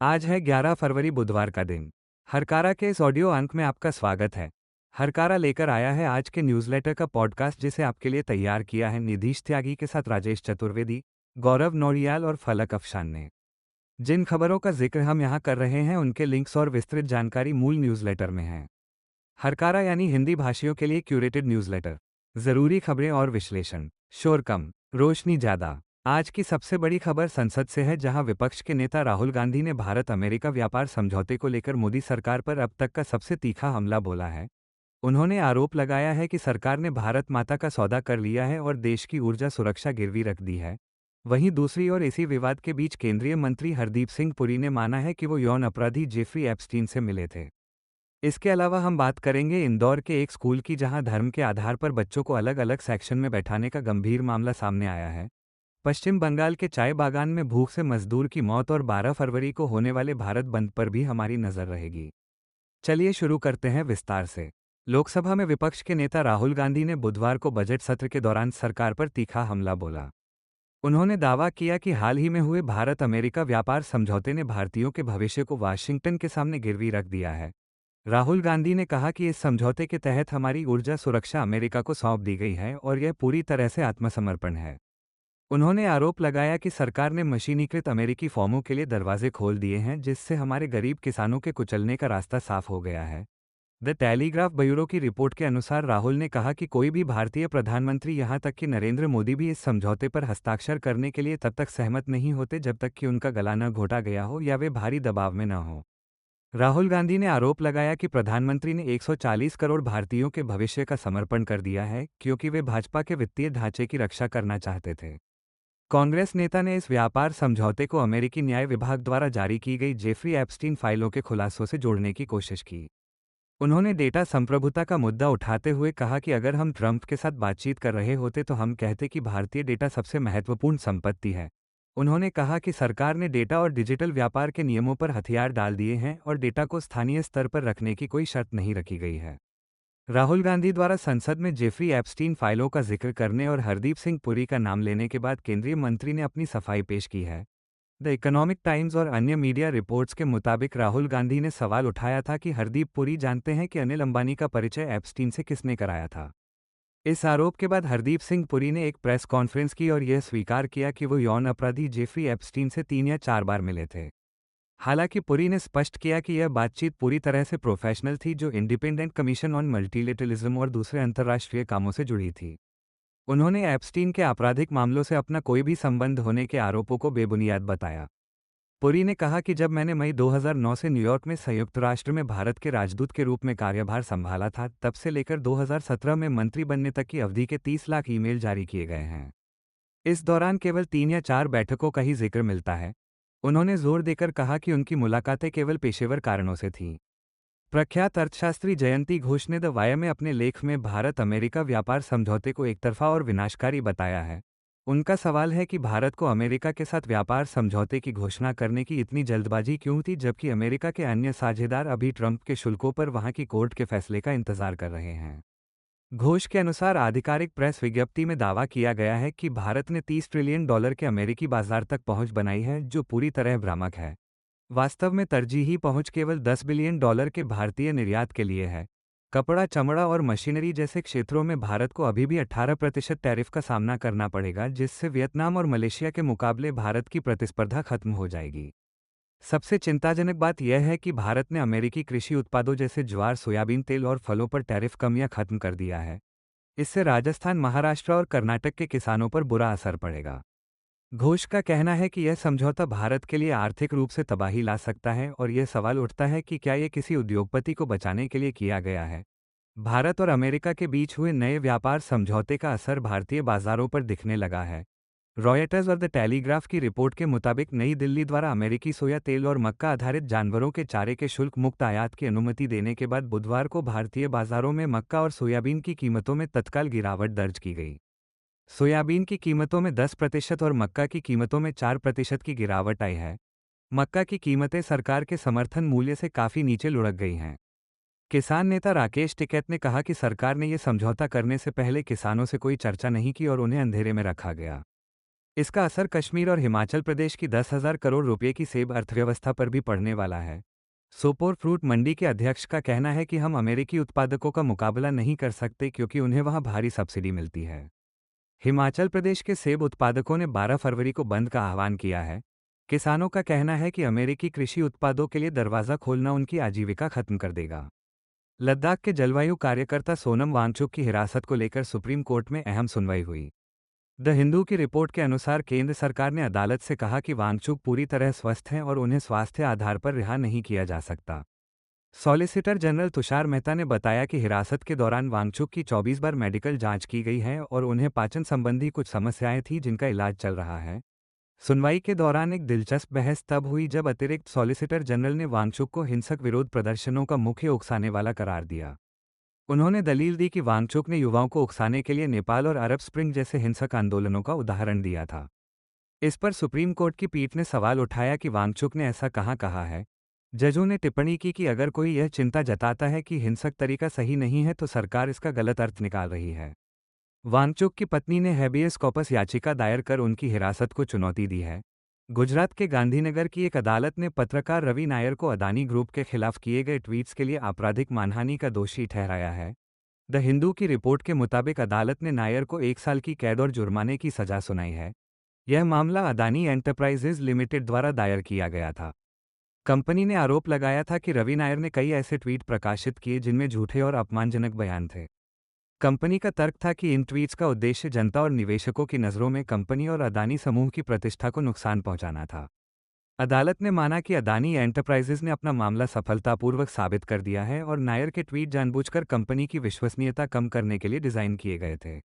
आज है 11 फरवरी बुधवार का दिन। हरकारा के इस ऑडियो अंक में आपका स्वागत है। हरकारा लेकर आया है आज के न्यूज़लेटर का पॉडकास्ट जिसे आपके लिए तैयार किया है निधीश त्यागी के साथ राजेश चतुर्वेदी, गौरव नौरियाल और फलक अफशान ने। जिन खबरों का जिक्र हम यहाँ कर रहे हैं उनके लिंक्स और विस्तृत जानकारी मूल न्यूज़लेटर में है। हरकारा यानी हिंदी भाषियों के लिए क्यूरेटेड न्यूज़लेटर। ज़रूरी खबरें और विश्लेषण, शोर कम, रोशनी ज़्यादा। आज की सबसे बड़ी खबर संसद से है जहां विपक्ष के नेता राहुल गांधी ने भारत अमेरिका व्यापार समझौते को लेकर मोदी सरकार पर अब तक का सबसे तीखा हमला बोला है। उन्होंने आरोप लगाया है कि सरकार ने भारत माता का सौदा कर लिया है और देश की ऊर्जा सुरक्षा गिरवी रख दी है। वहीं दूसरी ओर इसी विवाद के बीच केंद्रीय मंत्री हरदीप सिंह पुरी ने माना है कि वो यौन अपराधी जेफरी एप्स्टीन से मिले थे। इसके अलावा हम बात करेंगे इंदौर के एक स्कूल की जहां धर्म के आधार पर बच्चों को अलग अलग सेक्शन में बैठाने का गंभीर मामला सामने आया है। पश्चिम बंगाल के चाय बागान में भूख से मजदूर की मौत और 12 फरवरी को होने वाले भारत बंद पर भी हमारी नजर रहेगी। चलिए शुरू करते हैं विस्तार से। लोकसभा में विपक्ष के नेता राहुल गांधी ने बुधवार को बजट सत्र के दौरान सरकार पर तीखा हमला बोला। उन्होंने दावा किया कि हाल ही में हुए भारत अमेरिका व्यापार समझौते ने भारतीयों के भविष्य को वाशिंगटन के सामने गिरवी रख दिया है। राहुल गांधी ने कहा कि इस समझौते के तहत हमारी ऊर्जा सुरक्षा अमेरिका को सौंप दी गई है और यह पूरी तरह से आत्मसमर्पण है। उन्होंने आरोप लगाया कि सरकार ने मशीनीकृत अमेरिकी फर्मों के लिए दरवाजे खोल दिए हैं जिससे हमारे गरीब किसानों के कुचलने का रास्ता साफ हो गया है। द टेलीग्राफ ब्यूरो की रिपोर्ट के अनुसार राहुल ने कहा कि कोई भी भारतीय प्रधानमंत्री यहां तक कि नरेंद्र मोदी भी इस समझौते पर हस्ताक्षर करने के लिए तब तक सहमत नहीं होते जब तक कि उनका गला न घोटा गया हो या वे भारी दबाव में न हो। राहुल गांधी ने आरोप लगाया कि प्रधानमंत्री ने 140 करोड़ भारतीयों के भविष्य का समर्पण कर दिया है क्योंकि वे भाजपा के वित्तीय ढांचे की रक्षा करना चाहते थे। कांग्रेस नेता ने इस व्यापार समझौते को अमेरिकी न्याय विभाग द्वारा जारी की गई जेफरी एप्स्टीन फाइलों के खुलासों से जोड़ने की कोशिश की। उन्होंने डेटा संप्रभुता का मुद्दा उठाते हुए कहा कि अगर हम ट्रंप के साथ बातचीत कर रहे होते तो हम कहते कि भारतीय डेटा सबसे महत्वपूर्ण संपत्ति है। उन्होंने कहा कि सरकार ने डेटा और डिजिटल व्यापार के नियमों पर हथियार डाल दिए हैं और डेटा को स्थानीय स्तर पर रखने की कोई शर्त नहीं रखी गई है। राहुल गांधी द्वारा संसद में जेफरी एप्स्टीन फाइलों का जिक्र करने और हरदीप सिंह पुरी का नाम लेने के बाद केंद्रीय मंत्री ने अपनी सफाई पेश की है। द इकोनॉमिक टाइम्स और अन्य मीडिया रिपोर्ट्स के मुताबिक राहुल गांधी ने सवाल उठाया था कि हरदीप पुरी जानते हैं कि अनिल अंबानी का परिचय एप्स्टीन से किसने कराया था। इस आरोप के बाद हरदीप सिंह पुरी ने एक प्रेस कॉन्फ्रेंस की और यह स्वीकार किया कि वो यौन अपराधी जेफरी एप्स्टीन से 3 या 4 बार मिले थे। हालांकि पुरी ने स्पष्ट किया कि यह बातचीत पूरी तरह से प्रोफेशनल थी जो इंडिपेंडेंट कमीशन ऑन मल्टीलेटरलिज्म और दूसरे अंतर्राष्ट्रीय कामों से जुड़ी थी। उन्होंने एप्स्टीन के आपराधिक मामलों से अपना कोई भी संबंध होने के आरोपों को बेबुनियाद बताया। पुरी ने कहा कि जब मैंने मई 2009 से न्यूयॉर्क में संयुक्त राष्ट्र में भारत के राजदूत के रूप में कार्यभार संभाला था तब से लेकर 2017 में मंत्री बनने तक की अवधि के 30 लाख ईमेल जारी किए गए हैं। इस दौरान केवल 3 या 4 बैठकों का ही जिक्र मिलता है। उन्होंने जोर देकर कहा कि उनकी मुलाकातें केवल पेशेवर कारणों से थीं। प्रख्यात अर्थशास्त्री जयंती घोष ने द वायर में अपने लेख में भारत अमेरिका व्यापार समझौते को एकतरफा और विनाशकारी बताया है। उनका सवाल है कि भारत को अमेरिका के साथ व्यापार समझौते की घोषणा करने की इतनी जल्दबाजी क्यों थी जबकि अमेरिका के अन्य साझेदार अभी ट्रंप के शुल्कों पर वहां की कोर्ट के फैसले का इंतजार कर रहे हैं। घोष के अनुसार आधिकारिक प्रेस विज्ञप्ति में दावा किया गया है कि भारत ने $30 ट्रिलियन के अमेरिकी बाजार तक पहुंच बनाई है जो पूरी तरह भ्रामक है। वास्तव में तरजीही पहुंच केवल $10 बिलियन के भारतीय निर्यात के लिए है। कपड़ा, चमड़ा और मशीनरी जैसे क्षेत्रों में भारत को अभी भी 18% टैरिफ का सामना करना पड़ेगा जिससे वियतनाम और मलेशिया के मुकाबले भारत की प्रतिस्पर्धा खत्म हो जाएगी। सबसे चिंताजनक बात यह है कि भारत ने अमेरिकी कृषि उत्पादों जैसे ज्वार, सोयाबीन तेल और फलों पर टैरिफ कम या खत्म कर दिया है। इससे राजस्थान, महाराष्ट्र और कर्नाटक के किसानों पर बुरा असर पड़ेगा। घोष का कहना है कि यह समझौता भारत के लिए आर्थिक रूप से तबाही ला सकता है और यह सवाल उठता है कि क्या यह किसी उद्योगपति को बचाने के लिए किया गया है। भारत और अमेरिका के बीच हुए नए व्यापार समझौते का असर भारतीय बाजारों पर दिखने लगा है। रॉयटर्स और द टेलीग्राफ की रिपोर्ट के मुताबिक नई दिल्ली द्वारा अमेरिकी सोया तेल और मक्का आधारित जानवरों के चारे के शुल्क मुक्त आयात की अनुमति देने के बाद बुधवार को भारतीय बाजारों में मक्का और सोयाबीन की कीमतों में तत्काल गिरावट दर्ज की गई। सोयाबीन की कीमतों में 10% और मक्का की कीमतों में 4% की गिरावट आई है। मक्का की कीमतें सरकार के समर्थन मूल्य से काफ़ी नीचे लुढ़क गई हैं। किसान नेता राकेश टिकैत ने कहा कि सरकार ने यह समझौता करने से पहले किसानों से कोई चर्चा नहीं की और उन्हें अंधेरे में रखा गया। इसका असर कश्मीर और हिमाचल प्रदेश की 10,000 करोड़ रुपए की सेब अर्थव्यवस्था पर भी पड़ने वाला है। सोपोर फ्रूट मंडी के अध्यक्ष का कहना है कि हम अमेरिकी उत्पादकों का मुकाबला नहीं कर सकते क्योंकि उन्हें वहां भारी सब्सिडी मिलती है। हिमाचल प्रदेश के सेब उत्पादकों ने 12 फरवरी को बंद का आह्वान किया है। किसानों का कहना है कि अमेरिकी कृषि उत्पादों के लिए दरवाज़ा खोलना उनकी आजीविका खत्म कर देगा। लद्दाख के जलवायु कार्यकर्ता सोनम वांगचुक की हिरासत को लेकर सुप्रीम कोर्ट में अहम सुनवाई हुई। द हिंदू की रिपोर्ट के अनुसार केंद्र सरकार ने अदालत से कहा कि वांगचुक पूरी तरह स्वस्थ हैं और उन्हें स्वास्थ्य आधार पर रिहा नहीं किया जा सकता। सॉलिसिटर जनरल तुषार मेहता ने बताया कि हिरासत के दौरान वांगचुक की 24 बार मेडिकल जांच की गई है और उन्हें पाचन संबंधी कुछ समस्याएं थीं जिनका इलाज चल रहा है। सुनवाई के दौरान एक दिलचस्प बहस तब हुई जब अतिरिक्त सॉलिसिटर जनरल ने वांगचुक को हिंसक विरोध प्रदर्शनों का मुख्य उकसाने वाला करार दिया। उन्होंने दलील दी कि वांगचुक ने युवाओं को उकसाने के लिए नेपाल और अरब स्प्रिंग जैसे हिंसक आंदोलनों का उदाहरण दिया था। इस पर सुप्रीम कोर्ट की पीठ ने सवाल उठाया कि वांगचुक ने ऐसा कहाँ कहा है। जजों ने टिप्पणी की कि अगर कोई यह चिंता जताता है कि हिंसक तरीका सही नहीं है तो सरकार इसका गलत अर्थ निकाल रही है। वांगचुक की पत्नी ने हैबियस कॉर्पस याचिका दायर कर उनकी हिरासत को चुनौती दी है। गुजरात के गांधीनगर की एक अदालत ने पत्रकार रवि नायर को अदानी ग्रुप के खिलाफ किए गए ट्वीट्स के लिए आपराधिक मानहानि का दोषी ठहराया है। द हिंदू की रिपोर्ट के मुताबिक अदालत ने नायर को 1 साल की कैद और जुर्माने की सजा सुनाई है। यह मामला अदानी एंटरप्राइजेज लिमिटेड द्वारा दायर किया गया था। कंपनी ने आरोप लगाया था कि रवि नायर ने कई ऐसे ट्वीट प्रकाशित किए जिनमें झूठे और अपमानजनक बयान थे। कंपनी का तर्क था कि इन ट्वीट्स का उद्देश्य जनता और निवेशकों की नज़रों में कंपनी और अदानी समूह की प्रतिष्ठा को नुकसान पहुंचाना था। अदालत ने माना कि अदानी एंटरप्राइजेज ने अपना मामला सफलतापूर्वक साबित कर दिया है और नायर के ट्वीट जानबूझकर कंपनी की विश्वसनीयता कम करने के लिए डिज़ाइन किए गए थे।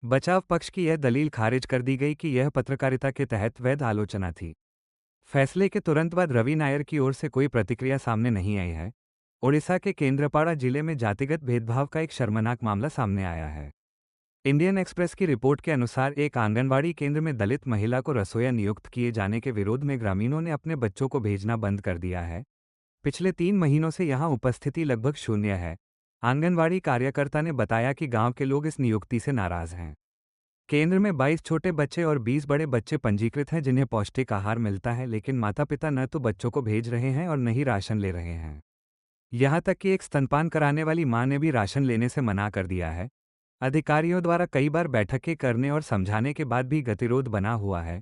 बचाव पक्ष की यह दलील खारिज कर दी गई कि यह पत्रकारिता के तहत वैध आलोचना थी। फैसले के तुरंत बाद रवि नायर की ओर से कोई प्रतिक्रिया सामने नहीं आई है। ओडिशा के केंद्रपाड़ा जिले में जातिगत भेदभाव का एक शर्मनाक मामला सामने आया है। इंडियन एक्सप्रेस की रिपोर्ट के अनुसार एक आंगनबाड़ी केंद्र में दलित महिला को रसोइया नियुक्त किए जाने के विरोध में ग्रामीणों ने अपने बच्चों को भेजना बंद कर दिया है। पिछले 3 महीनों से यहां उपस्थिति लगभग शून्य है। आंगनबाड़ी कार्यकर्ता ने बताया कि गांव के लोग इस नियुक्ति से नाराज हैं। केंद्र में 22 छोटे बच्चे और 20 बड़े बच्चे पंजीकृत हैं जिन्हें पौष्टिक आहार मिलता है, लेकिन माता पिता न तो बच्चों को भेज रहे हैं और न ही राशन ले रहे हैं। यहां तक कि एक स्तनपान कराने वाली मां ने भी राशन लेने से मना कर दिया है। अधिकारियों द्वारा कई बार बैठकें करने और समझाने के बाद भी गतिरोध बना हुआ है।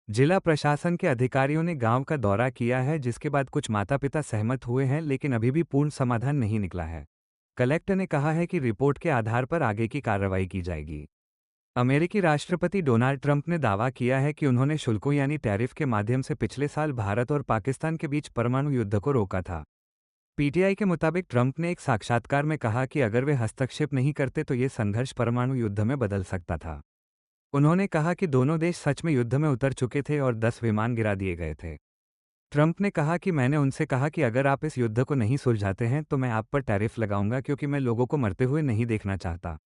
जिला प्रशासन के अधिकारियों ने गांव का दौरा किया है जिसके बाद कुछ माता पिता सहमत हुए हैं, लेकिन अभी भी पूर्ण समाधान नहीं निकला है। कलेक्टर ने कहा है कि रिपोर्ट के आधार पर आगे की कार्रवाई की जाएगी। अमेरिकी राष्ट्रपति डोनाल्ड ट्रंप ने दावा किया है कि उन्होंने शुल्कों यानी टैरिफ के माध्यम से पिछले साल भारत और पाकिस्तान के बीच परमाणु युद्ध को रोका था। पीटीआई के मुताबिक ट्रंप ने एक साक्षात्कार में कहा कि अगर वे हस्तक्षेप नहीं करते तो ये संघर्ष परमाणु युद्ध में बदल सकता था। उन्होंने कहा कि दोनों देश सच में युद्ध में उतर चुके थे और 10 विमान गिरा दिए गए थे। ट्रंप ने कहा कि मैंने उनसे कहा कि अगर आप इस युद्ध को नहीं सुलझाते हैं तो मैं आप पर टैरिफ लगाऊंगा क्योंकि मैं लोगों को मरते हुए नहीं देखना चाहता।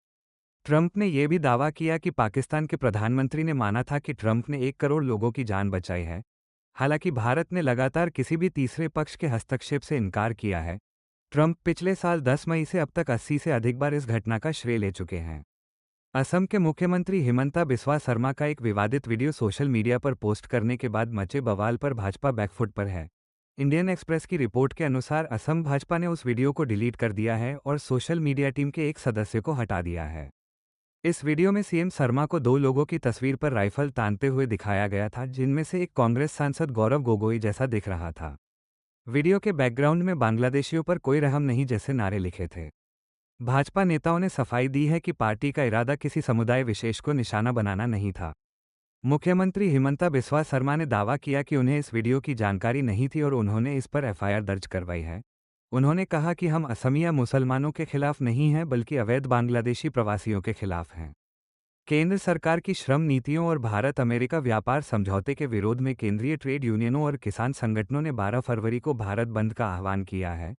ट्रंप ने यह भी दावा किया कि पाकिस्तान के प्रधानमंत्री ने माना था कि ट्रंप ने 1 करोड़ लोगों की जान बचाई है। हालांकि भारत ने लगातार किसी भी तीसरे पक्ष के हस्तक्षेप से इनकार किया है। ट्रंप पिछले साल 10 मई से अब तक 80 से अधिक बार इस घटना का श्रेय ले चुके हैं। असम के मुख्यमंत्री हिमंता बिस्वा शर्मा का एक विवादित वीडियो सोशल मीडिया पर पोस्ट करने के बाद मचे बवाल पर भाजपा बैकफुट पर है। इंडियन एक्सप्रेस की रिपोर्ट के अनुसार असम भाजपा ने उस वीडियो को डिलीट कर दिया है और सोशल मीडिया टीम के एक सदस्य को हटा दिया है। इस वीडियो में सीएम शर्मा को 2 लोगों की तस्वीर पर राइफल तानते हुए दिखाया गया था, जिनमें से एक कांग्रेस सांसद गौरव गोगोई जैसा दिख रहा था। वीडियो के बैकग्राउंड में बांग्लादेशियों पर कोई रहम नहीं जैसे नारे लिखे थे। भाजपा नेताओं ने सफाई दी है कि पार्टी का इरादा किसी समुदाय विशेष को निशाना बनाना नहीं था। मुख्यमंत्री हिमंता बिस्वा शर्मा ने दावा किया कि उन्हें इस वीडियो की जानकारी नहीं थी और उन्होंने इस पर एफआईआर दर्ज करवाई है। उन्होंने कहा कि हम असमिया मुसलमानों के खिलाफ नहीं हैं बल्कि अवैध बांग्लादेशी प्रवासियों के खिलाफ हैं। केंद्र सरकार की श्रम नीतियों और भारत अमेरिका व्यापार समझौते के विरोध में केंद्रीय ट्रेड यूनियनों और किसान संगठनों ने 12 फरवरी को भारत बंद का आह्वान किया है।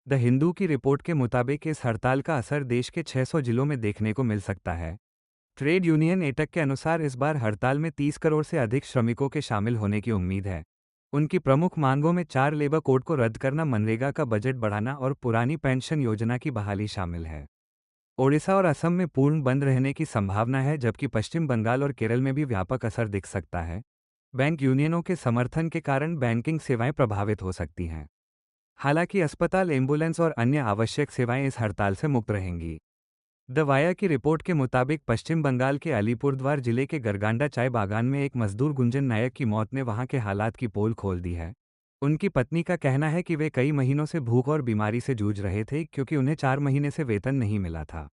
द हिंदू की रिपोर्ट के मुताबिक इस हड़ताल का असर देश के 600 जिलों में देखने को मिल सकता है। ट्रेड यूनियन एटक के अनुसार इस बार हड़ताल में 30 करोड़ से अधिक श्रमिकों के शामिल होने की उम्मीद है। उनकी प्रमुख मांगों में 4 लेबर कोड को रद्द करना, मनरेगा का बजट बढ़ाना और पुरानी पेंशन योजना की बहाली शामिल है। ओडिशा और असम में पूर्ण बंद रहने की संभावना है, जबकि पश्चिम बंगाल और केरल में भी व्यापक असर दिख सकता है। बैंक यूनियनों के समर्थन के कारण बैंकिंग सेवाएं प्रभावित हो सकती हैं। हालांकि अस्पताल, एम्बुलेंस और अन्य आवश्यक सेवाएं इस हड़ताल से मुक्त रहेंगी। द वाया की रिपोर्ट के मुताबिक पश्चिम बंगाल के अलीपुरद्वार जिले के गरगांडा चाय बागान में एक मजदूर गुंजन नायक की मौत ने वहां के हालात की पोल खोल दी है। उनकी पत्नी का कहना है कि वे कई महीनों से भूख और बीमारी से जूझ रहे थे, क्योंकि उन्हें 4 महीने से वेतन नहीं मिला था।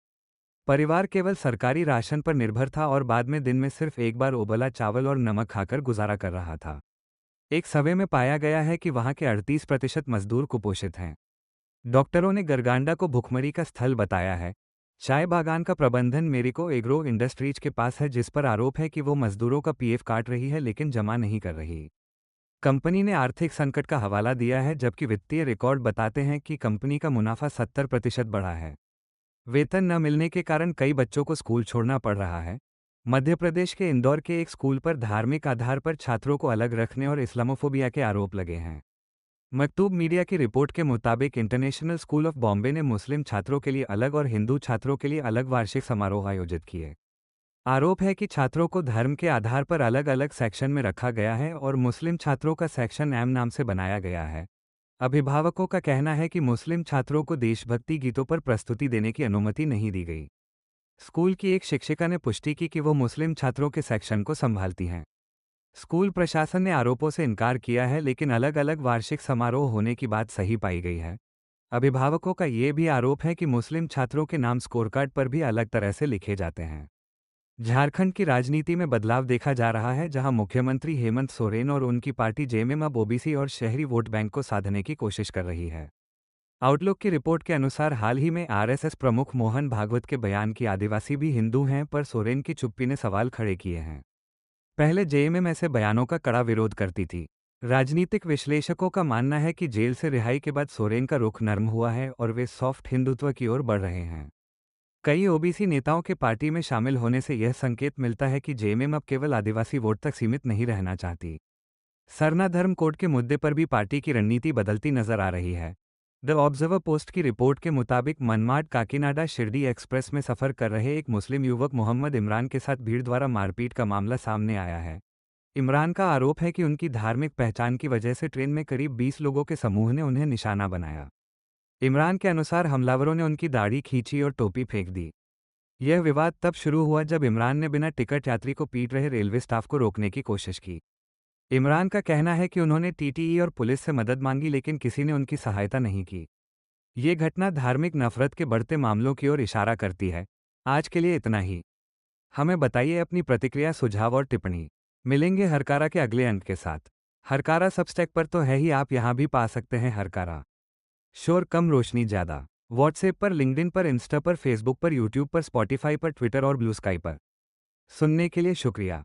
परिवार केवल सरकारी राशन पर निर्भर था और बाद में दिन में सिर्फ एक बार उबला चावल और नमक खाकर गुजारा कर रहा था। एक सर्वे में पाया गया है कि वहां के 38% मजदूर कुपोषित हैं। डॉक्टरों ने गरगांडा को भुखमरी का स्थल बताया है। चाय बागान का प्रबंधन मेरिको एग्रो इंडस्ट्रीज के पास है, जिस पर आरोप है कि वो मजदूरों का पीएफ काट रही है लेकिन जमा नहीं कर रही। कंपनी ने आर्थिक संकट का हवाला दिया है, जबकि वित्तीय रिकॉर्ड बताते हैं कि कंपनी का मुनाफा 70% बढ़ा है। वेतन न मिलने के कारण कई बच्चों को स्कूल छोड़ना पड़ रहा है। मध्य प्रदेश के इंदौर के एक स्कूल पर धार्मिक आधार पर छात्रों को अलग रखने और इस्लामोफोबिया के आरोप लगे हैं। मकतूब मीडिया की रिपोर्ट के मुताबिक इंटरनेशनल स्कूल ऑफ बॉम्बे ने मुस्लिम छात्रों के लिए अलग और हिंदू छात्रों के लिए अलग वार्षिक समारोह आयोजित किए। आरोप है कि छात्रों को धर्म के आधार पर अलग अलग सेक्शन में रखा गया है और मुस्लिम छात्रों का सेक्शन एम नाम से बनाया गया है। अभिभावकों का कहना है कि मुस्लिम छात्रों को देशभक्ति गीतों पर प्रस्तुति देने की अनुमति नहीं दी गई। स्कूल की एक शिक्षिका ने पुष्टि की कि वो मुस्लिम छात्रों के सेक्शन को संभालती हैं। स्कूल प्रशासन ने आरोपों से इनकार किया है, लेकिन अलग अलग वार्षिक समारोह होने की बात सही पाई गई है। अभिभावकों का ये भी आरोप है कि मुस्लिम छात्रों के नाम स्कोरकार्ड पर भी अलग तरह से लिखे जाते हैं। झारखंड की राजनीति में बदलाव देखा जा रहा है, जहां मुख्यमंत्री हेमंत सोरेन और उनकी पार्टी जेएमएम अब ओबीसी और शहरी वोट बैंक को साधने की कोशिश कर रही है। आउटलुक की रिपोर्ट के अनुसार हाल ही में आरएसएस प्रमुख मोहन भागवत के बयान की आदिवासी भी हिंदू हैं पर सोरेन की चुप्पी ने सवाल खड़े किए हैं। पहले जेएमएम ऐसे बयानों का कड़ा विरोध करती थी। राजनीतिक विश्लेषकों का मानना है कि जेल से रिहाई के बाद सोरेन का रुख नर्म हुआ है और वे सॉफ्ट हिंदुत्व की ओर बढ़ रहे हैं। कई ओबीसी नेताओं के पार्टी में शामिल होने से यह संकेत मिलता है कि जेएमएम अब केवल आदिवासी वोट तक सीमित नहीं रहना चाहती। सरना धर्म कोड के मुद्दे पर भी पार्टी की रणनीति बदलती नजर आ रही है। द ऑब्जर्वर पोस्ट की रिपोर्ट के मुताबिक मनमाड काकीनाडा शिरडी एक्सप्रेस में सफर कर रहे एक मुस्लिम युवक मोहम्मद इमरान के साथ भीड़ द्वारा मारपीट का मामला सामने आया है। इमरान का आरोप है कि उनकी धार्मिक पहचान की वजह से ट्रेन में करीब 20 लोगों के समूह ने उन्हें निशाना बनाया। इमरान के अनुसार हमलावरों ने उनकी दाढ़ी खींची और टोपी फेंक दी। यह विवाद तब शुरू हुआ जब इमरान ने बिना टिकट यात्री को पीट रहे रेलवे स्टाफ को रोकने की कोशिश की। इमरान का कहना है कि उन्होंने टीटीई और पुलिस से मदद मांगी, लेकिन किसी ने उनकी सहायता नहीं की। ये घटना धार्मिक नफरत के बढ़ते मामलों की ओर इशारा करती है। आज के लिए इतना ही। हमें बताइए अपनी प्रतिक्रिया, सुझाव और टिप्पणी। मिलेंगे हरकारा के अगले अंक के साथ। हरकारा सबस्टैक पर तो है ही, आप यहाँ भी पा सकते हैं हरकारा। शोर कम, रोशनी ज़्यादा। व्हाट्सएप पर, लिंक्डइन पर, इंस्टा पर, फेसबुक पर, यूट्यूब पर, स्पॉटिफाई पर, ट्विटर और ब्लू स्काई पर। सुनने के लिए शुक्रिया।